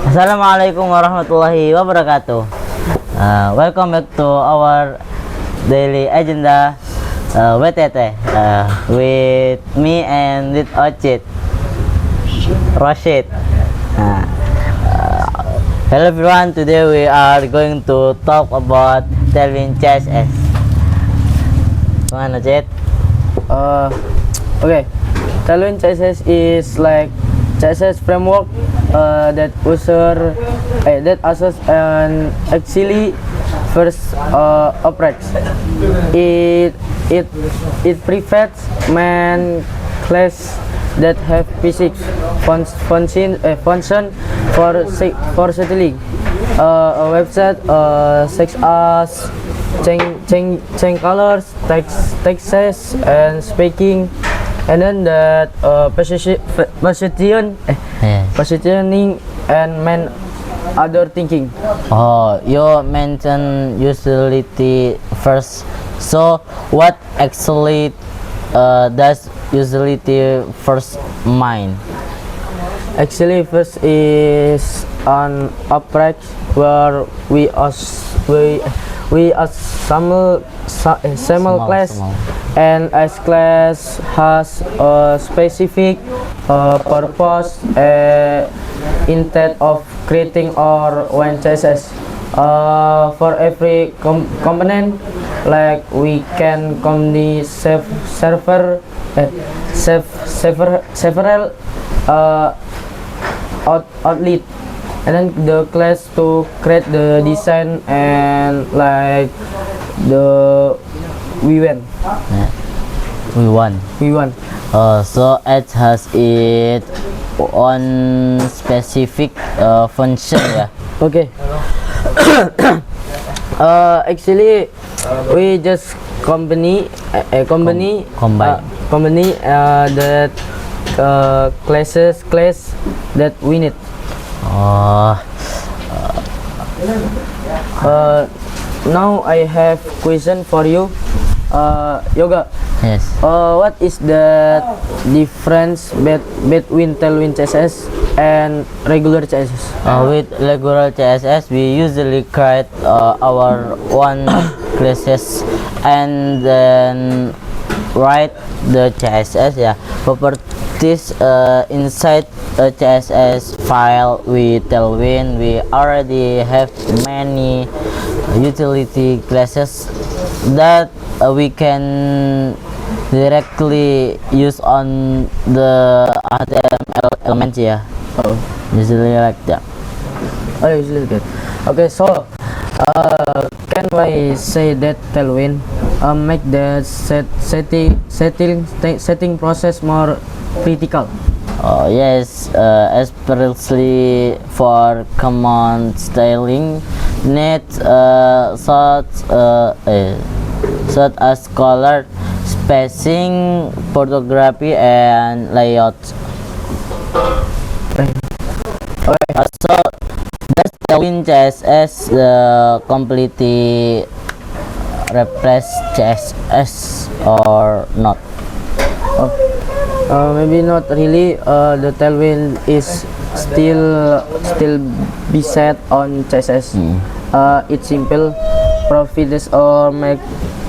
Assalamualaikum warahmatullahi wabarakatuh. Welcome back to our daily agenda WTT with me and with Ocit Rashid. Hello everyone, today we are going to talk about Tailwind CSS. Gimana Ocit? Okay, Tailwind CSS is like CSS framework that uses an actually first operates. It prefers main class that have physics function for settling a website such as change colors, texts, and speaking, and then that positioning and main other thinking. Oh, you mentioned utility first. So, what actually does utility first mean? Actually, first is an object where we assemble class, and as class has a specific purpose instead of creating or one CSS. For every component, like we can combine several outlet, and then the class to create the design and like the we want. So it has its own specific function, yeah. Okay. Actually, we just combine that class that we need. Now I have question for you, Yoga. Yes. What is the difference between Tailwind CSS and regular CSS? With regular CSS, we usually create our own classes and then write the CSS, yeah, properties inside a CSS file. With Tailwind, we already have many utility classes that we can directly use on the HTML elements, yeah. Usually like that. Oh, usually good. Okay, so can I say that Tailwind make the setting process more critical? Yes, especially for command styling needs such as color, spacing, photography, and layout. So does Tailwind CSS completely replace CSS or not? Maybe not really. The Tailwind is still based on CSS. It's simple, provides or make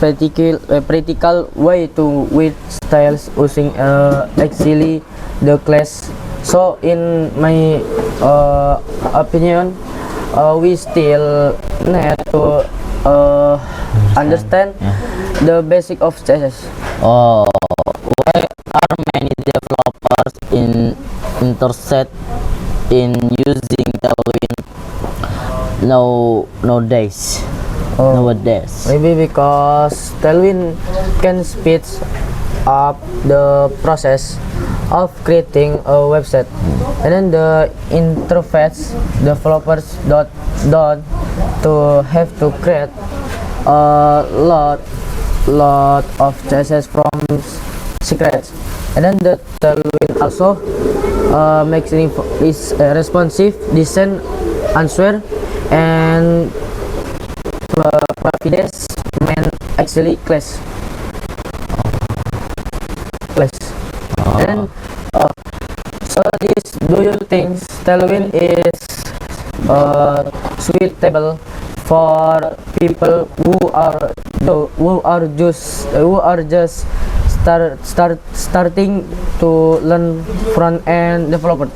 practical way to with styles using actually the class. So in my opinion, we still need to understand the basic of CSS. Why are many developers interested in using Tailwind nowadays? Maybe because Tailwind can speed up the process of creating a website, and then the interface developers don't to have to create a lot of CSS from scratch, and then the Tailwind also makes it is responsive, design, answer, and provides main actually class. And so this, do you think Tailwind is suitable for people who are just starting to learn front end developer.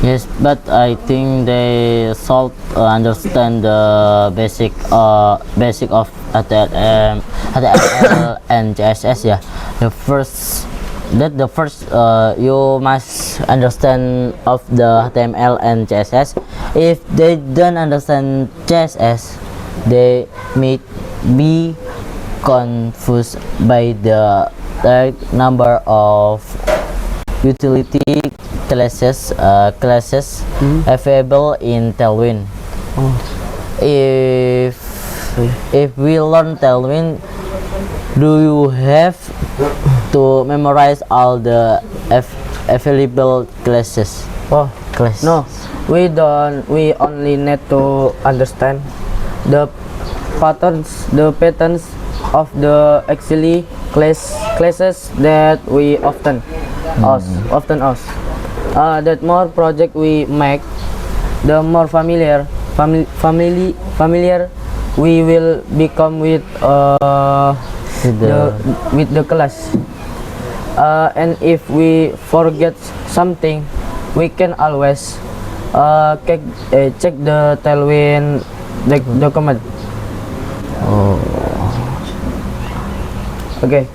Yes, but I think they should understand the basic of HTML and CSS. Yeah, the first you must understand of the HTML and CSS. If they don't understand CSS, they may be confused by the large number of utility classes available in Tailwind. If we learn Tailwind, do you have to memorize all the available classes? Oh, no, we don't. We only need to understand the patterns of the actually classes that we often use. That more project we make, the more familiar we will become with the class. And if we forget something, we can always check the Tailwind document. Okay,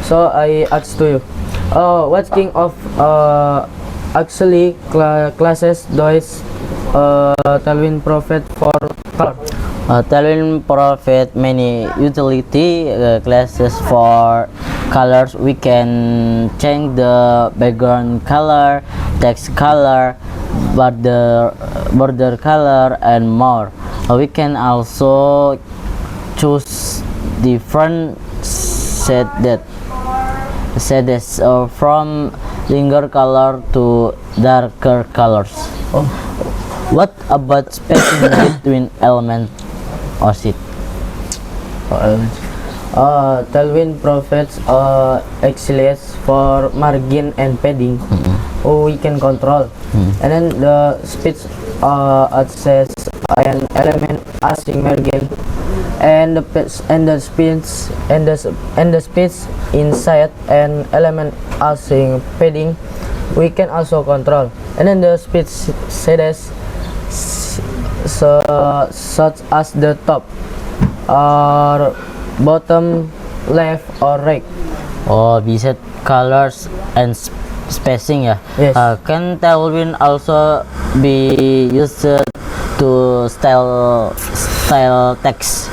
so I ask to you, what kind of actually classes does Tailwind provide for color? Tailwind provide many utility classes for colors. We can change the background color, text color, border color, and more. We can also choose different shades from lighter color to darker colors. What about spacing between elements or sheet? Tailwind provides access for margin and padding. We can control, and then the speed access an element async margin, and the speeds inside an element async padding. We can also control, and then the speed shades such as the top or bottom, left or right. Beside colors and spacing, yeah. Yes. Can Tailwind also be used to style text?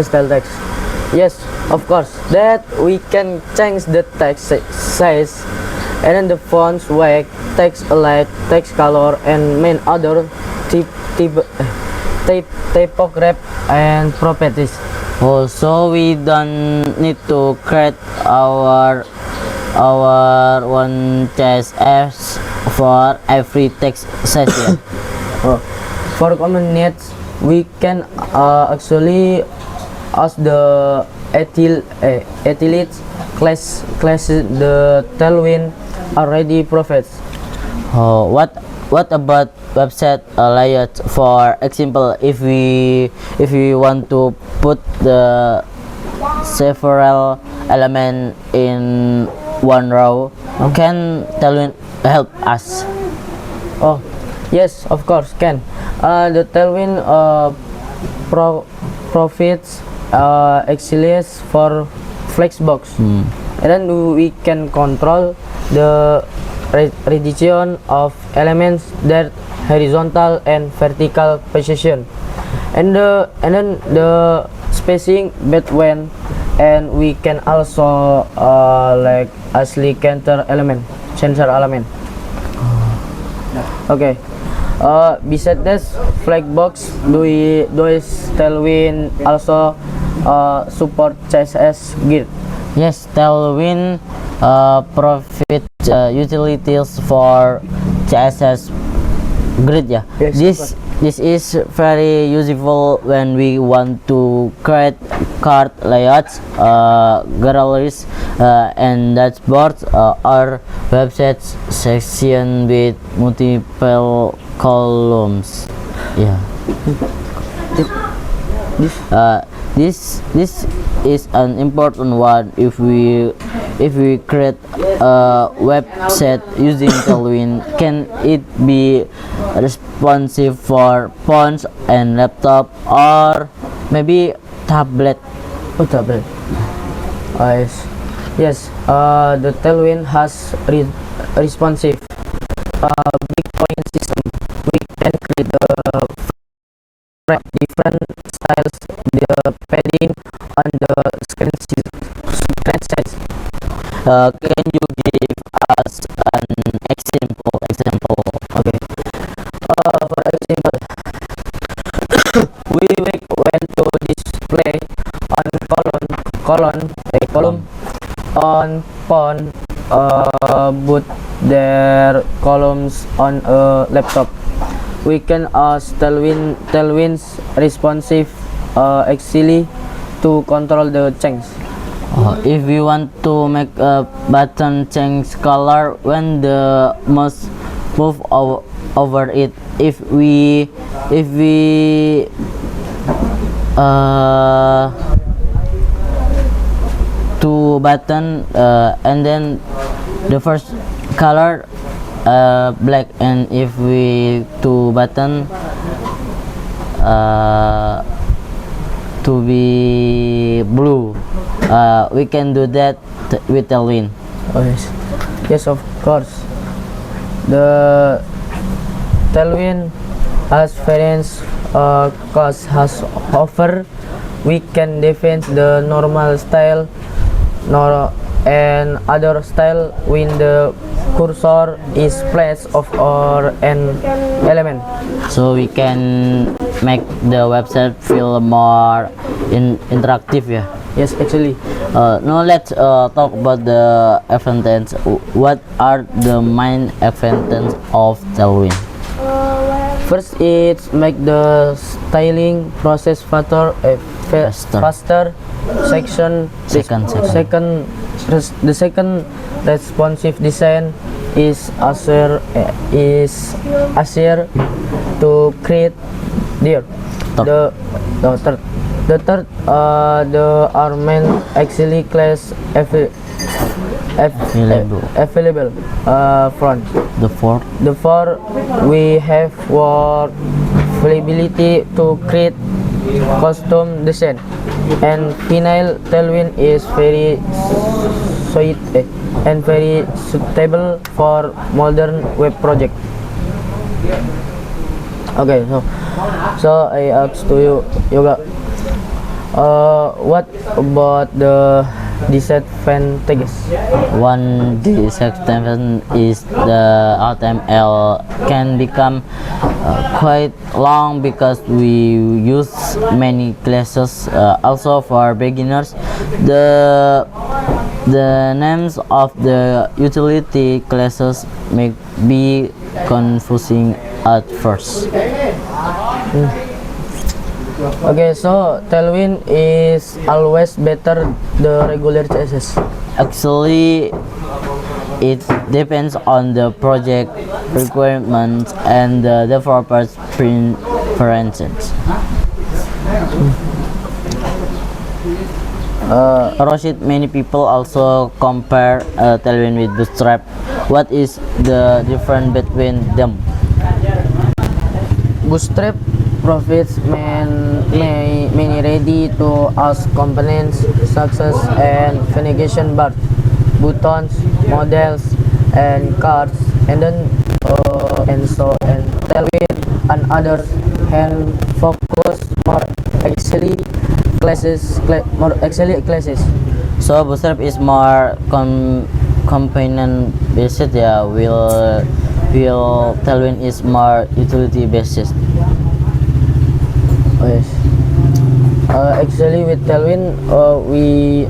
Style text. Yes, of course. That we can change the text size, and then the fonts, weight, text alike, text color, and main other typography and properties. So we don't need to create our one CSS for every text size. Yeah. For common needs, we can actually ask the athletes class the Tailwind already provides. What about website layout? For example, if we want to put the several element in one row, can Tailwind help us? Oh, yes, of course can. The Tailwind provides access for flexbox, and then we can control the region of elements, their horizontal and vertical position, and then the spacing between, and we can also like asli sensor element. Okay. Besides this flagbox, does Tailwind also support CSS grid? Yes, Tailwind provides utilities for CSS grid. Yeah. Yes, This is very useful when we want to create card layouts, galleries, and dashboards, or websites section with multiple columns. Yeah. This This is an important one if we create a website using Tailwind. Can it be responsive for phones and laptop or maybe tablet? oh, tablet. Yes. Yes. The Tailwind has responsive big point system. We can create the different styles, the padding on the screen size. Can you give us an example? Okay. For example, we went to display on column on phone, put their columns on a laptop. We can ask Tailwind's responsive actually to control the change. If we want to make a button change color when the mouse move over it, if we two button and then the first color black, and if we two button to be blue, we can do that with Tailwind. Oh yes, yes of course. The Tailwind has variance cost has offer. We can define the normal style and other style when the cursor is placed of or an element. So we can make the website feel more interactive, yeah. Yes, actually. Now let's talk about the advantages. What are the main advantages of Tailwind? First, it make the styling process faster. Faster. The second responsive design is easier to create there. The third, the armament actually class available front. The fourth, The four, we have flexibility to create custom design, and final Tailwind is very suitable for modern web project. Okay, so I ask to you, Yoga, what about the disadvantages? one disadvantage is the HTML can become quite long because we use many classes. Also for beginners, the names of the utility classes may be confusing at first. Okay, so Tailwind is always better the regular CSS. Actually, it depends on the project requirements and the developer's preferences. Rashid, many people also compare Tailwind with Bootstrap. What is the difference between them? Bootstrap provides many ready to use components such as and navigation bar, buttons, models, and cards, and then and Tailwind and others can focus more actually classes. So Bootstrap is more component based, yeah. Will Tailwind is more utility based. Oh, yes. Actually, with Tailwind, we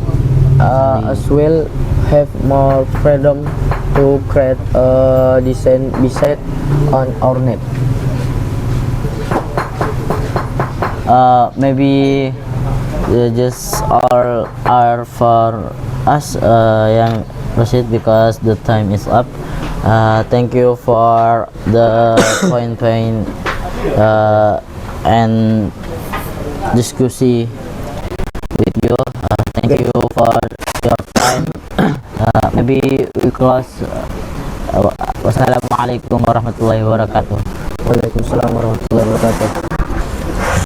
as well have more freedom to create a design beside on our net. Maybe just are for us, yang Rashid, because the time is up. Thank you for the point and diskusi with you. Thank you for your time. Maybe we close. Wassalamualaikum warahmatullahi wabarakatuh. Waalaikumsalam warahmatullahi wabarakatuh.